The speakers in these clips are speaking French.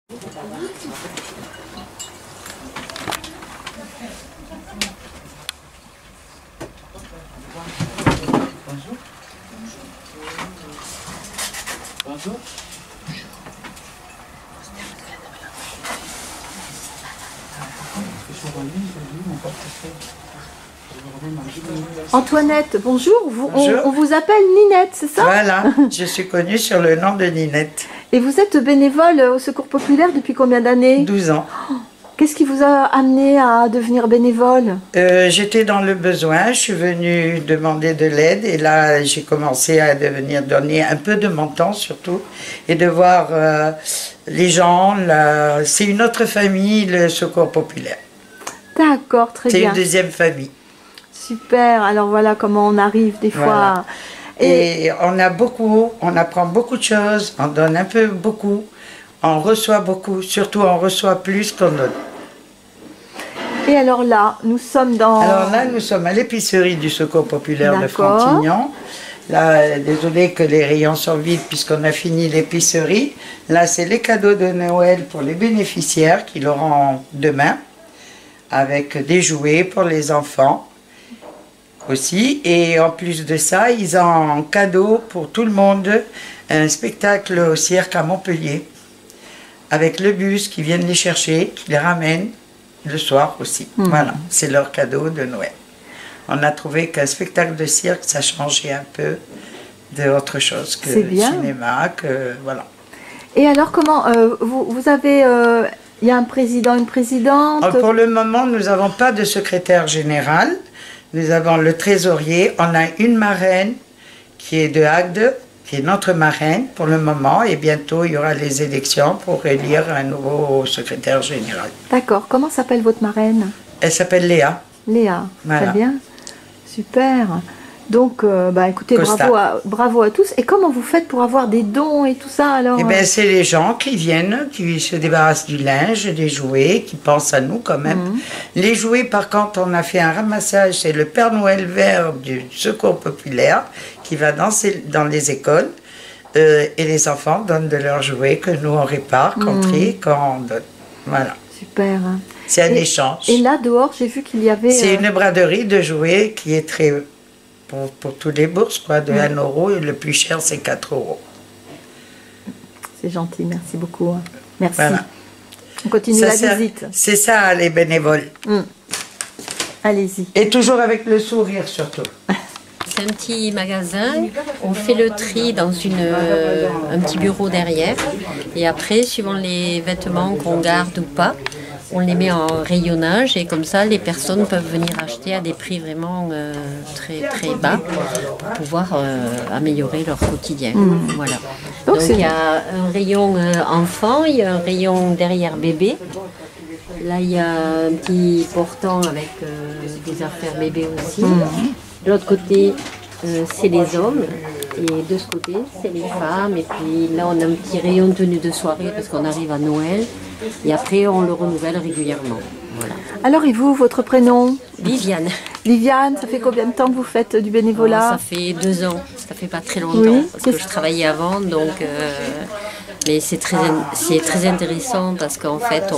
Bonjour. Bonjour. Antoinette, bonjour. Bonjour. On vous appelle Ninette, c'est ça? Voilà, je suis connue sur le nom de Ninette. Et vous êtes bénévole au Secours Populaire depuis combien d'années? 12 ans. Qu'est-ce qui vous a amené à devenir bénévole? J'étais dans le besoin, je suis venue demander de l'aide et là j'ai commencé à donner un peu de mon temps surtout et de voir les gens. C'est une autre famille, le Secours Populaire. D'accord, très C'est bien. une deuxième famille. Super, alors voilà comment on arrive des fois. Voilà. Et on apprend beaucoup de choses, on donne un peu beaucoup, on reçoit beaucoup, surtout on reçoit plus qu'on donne. Et alors là, nous sommes dans... Alors là, nous sommes à l'épicerie du Secours Populaire de D'accord. Frontignan. Là, désolé que les rayons sont vides puisqu'on a fini l'épicerie. Là, c'est les cadeaux de Noël pour les bénéficiaires qui l'auront demain, avec des jouets pour les enfants aussi. Et en plus de ça, ils ont en cadeau pour tout le monde un spectacle au cirque à Montpellier, avec le bus qui vient les chercher, qui les ramène le soir aussi. Voilà, c'est leur cadeau de Noël. On a trouvé qu'un spectacle de cirque, ça changeait un peu de autre chose que le cinéma, voilà. Et alors comment vous avez... il y a un président, une présidente? Alors, pour le moment, nous n'avons pas de secrétaire général. Nous avons le trésorier. On a une marraine qui est de Agde, qui est notre marraine pour le moment. Et bientôt, il y aura les élections pour élire un nouveau secrétaire général. D'accord. Comment s'appelle votre marraine? Elle s'appelle Léa. Léa. Voilà. Très bien. Super. Donc, écoutez, bravo à tous. Et comment vous faites pour avoir des dons et tout ça alors? Eh bien, c'est les gens qui viennent, qui se débarrassent du linge, des jouets, qui pensent à nous quand même. Les jouets, par contre, on a fait un ramassage. C'est le Père Noël vert du Secours Populaire qui va dans les écoles. Et les enfants donnent de leurs jouets que nous, on répare, qu'on trie, qu'on donne. Voilà. Super. C'est un échange. Et là, dehors, j'ai vu qu'il y avait... C'est une braderie de jouets qui est très... Pour toutes les bourses, quoi, de 1 euro, et le plus cher, c'est 4 euros. C'est gentil, merci beaucoup. Merci. Voilà. On continue la visite. C'est ça, les bénévoles. Allez-y. Et toujours avec le sourire, surtout. C'est un petit magasin, on fait le tri dans un petit bureau derrière. Et après, suivant les vêtements qu'on garde ou pas, on les met en rayonnage et comme ça, les personnes peuvent venir acheter à des prix vraiment très, très bas pour pouvoir améliorer leur quotidien. Voilà. Donc il y a un rayon enfant, il y a un rayon derrière bébé. Là, il y a un petit portant avec des affaires bébés aussi. De l'autre côté, c'est les hommes. Et de ce côté, c'est les femmes. Et puis là, on a un petit rayon de tenue de soirée parce qu'on arrive à Noël. Et après, on le renouvelle régulièrement. Voilà. Alors, et vous, votre prénom? Viviane. Viviane, ça fait combien de temps que vous faites du bénévolat? Ça fait 2 ans. Ça fait pas très longtemps parce que je travaillais avant. Donc, mais c'est très intéressant parce qu'en fait,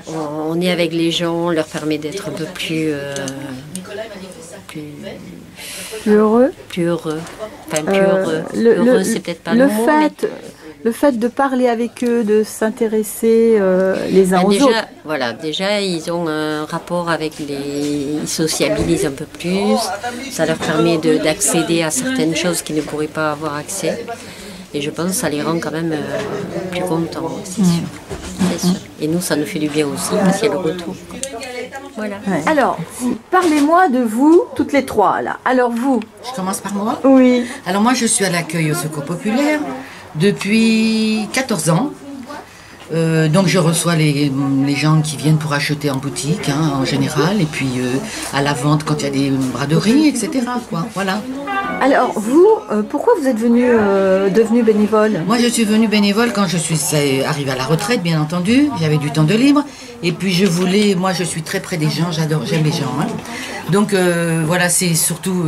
on est avec les gens, on leur permet d'être un peu plus heureux. Plus heureux. Enfin, plus heureux. Heureux, c'est peut-être pas le mot. Le fait de parler avec eux, de s'intéresser les uns aux autres. Voilà, déjà, ils ont un rapport avec ils sociabilisent un peu plus. Ça leur permet d'accéder à certaines choses qu'ils ne pourraient pas avoir accès. Et je pense que ça les rend quand même plus contents, c'est sûr. C'est sûr. Et nous, ça nous fait du bien aussi parce qu'il y a le retour. Voilà. Ouais. Alors, parlez-moi de vous, toutes les trois, là. Alors vous? Je commence par moi? Oui. Alors moi, je suis à l'accueil au Secours Populaire depuis 14 ans. Donc je reçois les gens qui viennent pour acheter en boutique, en général, et puis à la vente quand il y a des braderies, etc. Quoi. Voilà. Alors vous, pourquoi vous êtes devenu bénévole? Moi je suis venue bénévole quand je suis arrivée à la retraite, bien entendu. J'avais du temps de libre. Et puis moi je suis très près des gens, j'aime les gens. Hein. Donc voilà, c'est surtout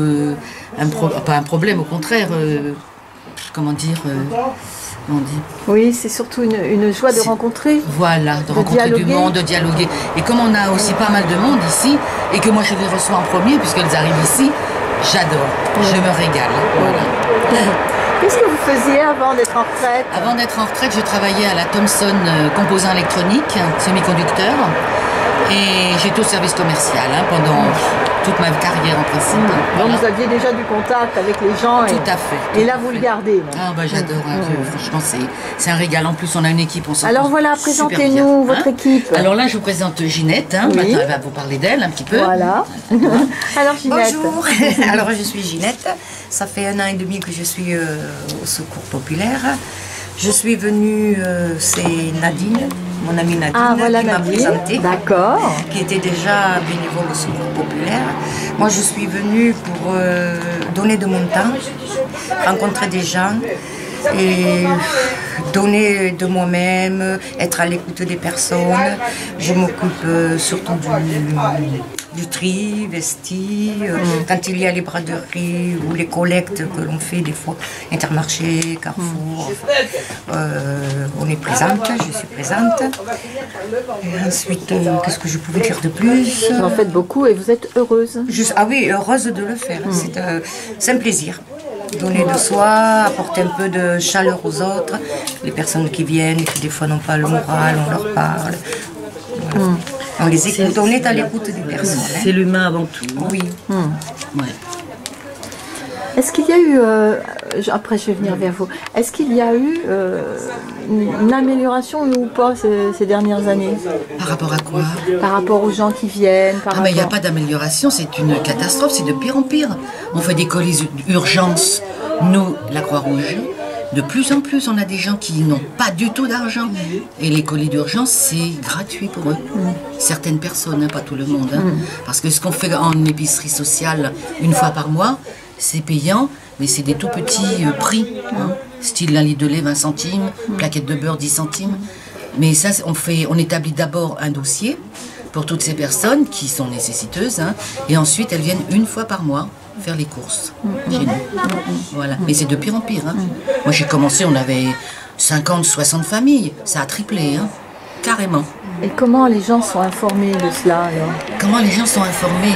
pas un problème, au contraire, comment dire... on dit. Oui, c'est surtout une joie de rencontrer. Voilà, de rencontrer du monde, de dialoguer. Et comme on a aussi pas mal de monde ici, et que moi je les reçois en premier, puisqu'elles arrivent ici, j'adore, je me régale. Voilà. Qu'est-ce que vous faisiez avant d'être en retraite? Avant d'être en retraite, je travaillais à la Thomson composant électronique, semi-conducteur. Et j'étais au service commercial pendant toute ma carrière en principe. Donc vous aviez déjà du contact avec les gens. Tout à fait. Et là vous le gardez. Ah bah j'adore, franchement c'est un régal. En plus on a une équipe, on s'entend. Alors voilà, présentez-nous votre équipe. Alors là je vous présente Ginette, maintenant elle va vous parler d'elle un petit peu. Voilà. Alors Ginette. Bonjour, alors je suis Ginette, ça fait 1 an et demi que je suis au Secours Populaire. Je suis venue, c'est Nadine, mon amie Nadine, qui m'a présentée, d'accord, qui était déjà bénévole au Secours Populaire. Moi, je suis venue pour donner de mon temps, rencontrer des gens et donner de moi-même, être à l'écoute des personnes. Je m'occupe surtout du tri, vesti, quand il y a les braderies ou les collectes que l'on fait des fois, Intermarché, Carrefour, on est présente, je suis présente. Et ensuite, qu'est-ce que je pouvais dire de plus? Vous en faites beaucoup et vous êtes heureuse. Ah oui, heureuse de le faire, c'est un plaisir. Donner de soi, apporter un peu de chaleur aux autres, les personnes qui viennent, qui des fois n'ont pas le moral, on leur parle. Voilà. On les écoute, on est à l'écoute des personnes. C'est l'humain avant tout. Oui. Ouais. Est-ce qu'il y a eu, après je vais venir vers vous, est-ce qu'il y a eu une amélioration ou pas ces dernières années? Par rapport à quoi? Par rapport aux gens qui viennent. Mais il n'y a pas d'amélioration, c'est une catastrophe, c'est de pire en pire. On fait des colis d'urgence, nous, la Croix-Rouge. De plus en plus, on a des gens qui n'ont pas du tout d'argent. Et les colis d'urgence, c'est gratuit pour eux. Certaines personnes, pas tout le monde. Parce que ce qu'on fait en épicerie sociale une fois par mois, c'est payant, mais c'est des tout petits prix. Style 1 litre de lait, 20 centimes, plaquette de beurre, 10 centimes. Mais ça, on établit d'abord un dossier pour toutes ces personnes qui sont nécessiteuses. Et ensuite, elles viennent une fois par mois faire les courses chez nous. Voilà. Mais c'est de pire en pire. Moi, j'ai commencé, on avait 50, 60 familles. Ça a triplé, carrément. Et comment les gens sont informés de cela alors? Comment les gens sont informés?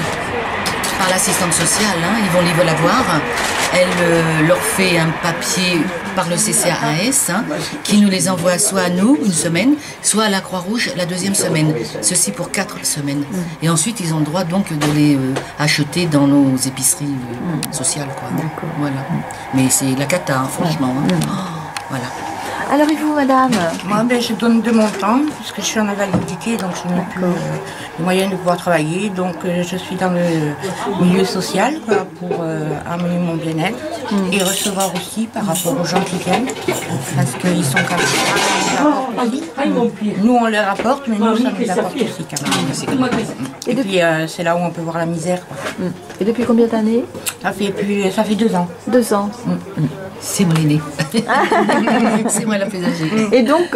Par l'assistante sociale, ils vont la voir. Elle leur fait un papier par le CCAS qui nous les envoie soit à nous, une semaine, soit à la Croix-Rouge la 2e semaine. Ceci pour 4 semaines. Et ensuite, ils ont le droit donc de les acheter dans nos épiceries sociales. Voilà. Mais c'est la cata, franchement. Voilà. Alors et vous, madame? Moi, je donne de mon temps, puisque je suis en invalidité, donc je n'ai plus les moyens de pouvoir travailler. Donc je suis dans le milieu social pour amener mon bien-être et recevoir aussi par rapport aux gens qui viennent, parce qu'ils sont quand même. Nous, on leur apporte, mais nous, ça nous apporte aussi quand même. Et puis c'est là où on peut voir la misère. Et depuis combien d'années? Ça fait 2 ans. 2 ans. C'est moi l'aîné. C'est moi la plus âgée. Et donc,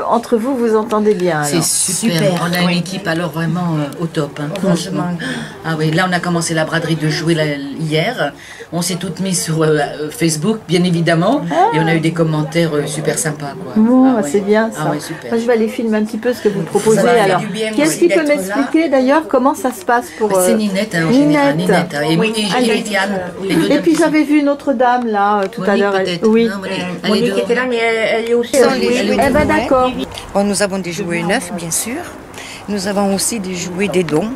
entre vous, vous entendez bien? C'est super. On a une équipe alors vraiment au top. Franchement. Ah oui, là on a commencé la braderie de jouets hier. On s'est toutes mises sur Facebook, bien évidemment. Et on a eu des commentaires super sympas. Bon, c'est bien ça. Ah ouais, super. Moi, je vais aller filmer un petit peu ce que vous proposez. Alors, qu'est-ce qui peut m'expliquer d'ailleurs comment ça se passe pour... C'est Ninette, en général. Ninette. Et Diane. Et puis j'avais vu une autre dame là tout à l'heure. Oui. Monique était là, mais elle est aussi... Eh ben d'accord. Bon, nous avons des jouets neufs, bien sûr. Nous avons aussi des jouets des dons.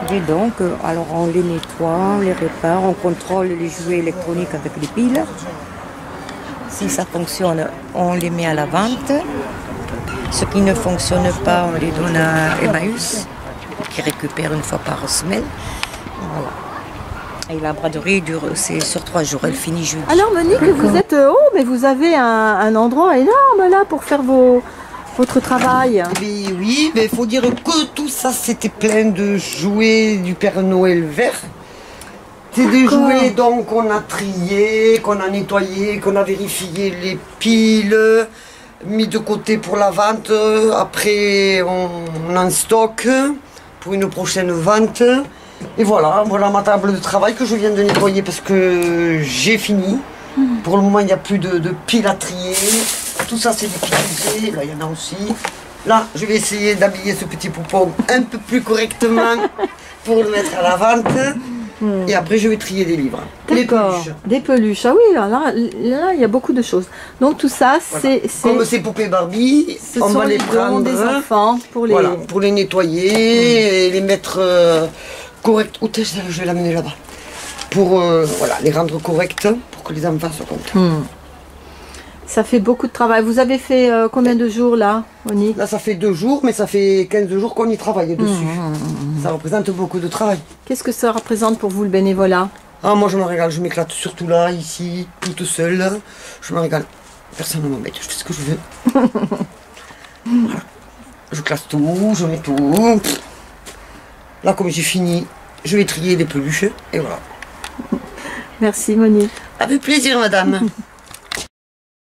Des dons, alors on les nettoie, on les répare, on contrôle les jouets électroniques avec les piles. Si ça fonctionne, on les met à la vente. Ce qui ne fonctionne pas, on les donne à Emmaüs, qui récupère une fois par semaine. Voilà. Et la braderie dure, c'est sur 3 jours, elle finit jeudi. Alors Monique, vous êtes mais vous avez un endroit énorme là pour faire votre travail. Oui, mais il faut dire que tout ça c'était plein de jouets du Père Noël vert. C'est des jouets donc qu'on a triés, qu'on a nettoyés, qu'on a vérifié les piles, mis de côté pour la vente. Après on en stocke pour une prochaine vente. Et voilà ma table de travail que je viens de nettoyer parce que j'ai fini. Pour le moment, il n'y a plus de piles à trier. Tout ça, c'est des piles usées. Là, il y en a aussi. Là, je vais essayer d'habiller ce petit poupon un peu plus correctement pour le mettre à la vente. Et après, je vais trier des livres. D'accord. Des peluches. Ah oui, là, il y a beaucoup de choses. Donc tout ça, Voilà. Comme ces poupées Barbie, ce on sont va les dons prendre des enfants pour les... voilà, pour les nettoyer et les mettre correct. Où est-ce que je vais l'amener là-bas? Pour voilà, les rendre corrects pour que les enfants se contents. Ça fait beaucoup de travail. Vous avez fait combien de jours là, Monique? Là, ça fait 2 jours, mais ça fait 15 jours qu'on y travaille dessus. Ça représente beaucoup de travail. Qu'est-ce que ça représente pour vous le bénévolat? Ah, moi, je me régale. Je m'éclate surtout là, ici, toute seule. Je me régale. Personne ne m'embête. Je fais ce que je veux. Voilà. Je classe tout, je mets tout. Là, comme j'ai fini, je vais trier les peluches. Et voilà. Merci Monique. Avec plaisir, madame.